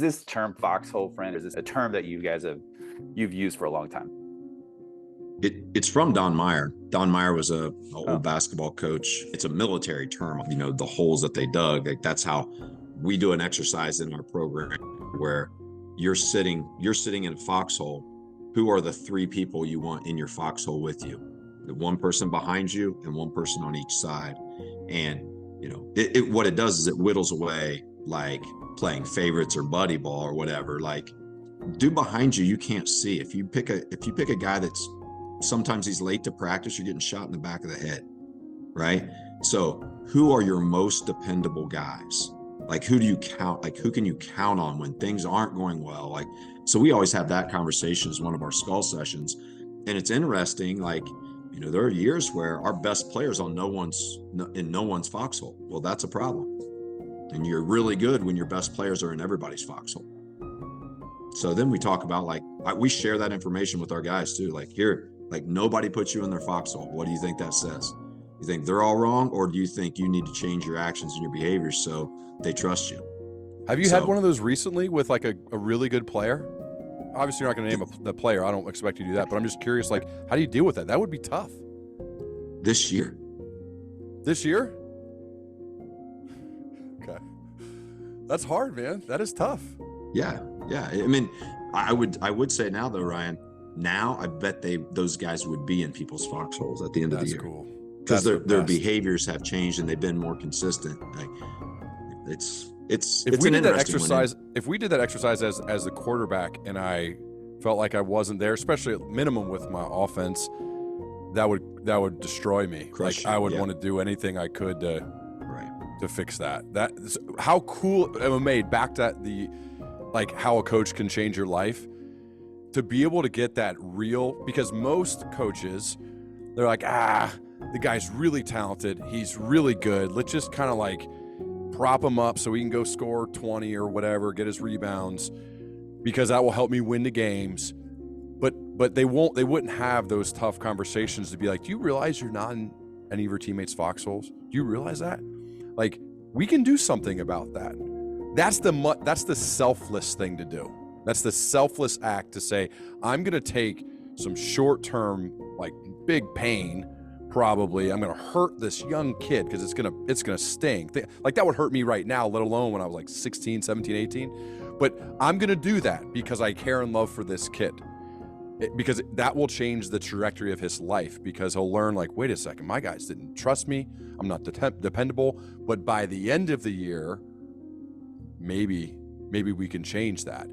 This term foxhole friend, is this a term that you've used for a long time? It's from Don Meyer. Don Meyer was a Oh, old basketball coach. It's a military term, the holes that they dug. Like that's how we do an exercise in our program where you're sitting in a foxhole. Who are the three people you want in your foxhole with you? The one person behind you and one person on each side. And what it does is it whittles away like playing favorites or buddy ball or whatever. Like dude behind you can't see. If you pick a guy that's sometimes he's late to practice, you're getting shot in the back of the head, right? So who are your most dependable guys? Like who do you count? Like who can you count on when things aren't going well? Like, so we always have that conversation as one of our skull sessions. And it's interesting, like, there are years where our best players on in no one's foxhole. Well, that's a problem. And you're really good when your best players are in everybody's foxhole. So then we talk about we share that information with our guys too. Like here, like nobody puts you in their foxhole. What do you think that says? You think they're all wrong, or do you think you need to change your actions and your behaviors so they trust you? Have you had one of those recently with like a really good player? Obviously, you're not going to name the player. I don't expect you to do that, but I'm just curious, like, how do you deal with that? That would be tough. This year. This year? Okay. That's hard, man. That is tough. Yeah. I mean, I would say now though, Ryan, now I bet those guys would be in people's foxholes at the end of the year. That's cool. Because their behaviors have changed and they've been more consistent. Like it's if we an did that interesting exercise, if we did that exercise as the quarterback, and I felt like I wasn't there, especially at minimum with my offense, that would destroy me. Crush I would you, yeah. want to do anything I could to fix that. How cool am I made back to how a coach can change your life, to be able to get that real, because most coaches, they're like, the guy's really talented, he's really good, let's just kind of like prop him up so he can go score 20 or whatever, get his rebounds, because that will help me win the games. But they wouldn't have those tough conversations to be like, do you realize you're not in any of your teammates' foxholes? Do you realize that? Like, we can do something about that. That's the selfless thing to do. That's the selfless act to say, I'm going to take some short-term, like big pain, probably. I'm going to hurt this young kid because it's going to sting. Like that would hurt me right now, let alone when I was like 16, 17, 18. But I'm going to do that because I care and love for this kid. Because that will change the trajectory of his life, because he'll learn, like, wait a second, my guys didn't trust me. I'm not dependable. But by the end of the year, maybe we can change that.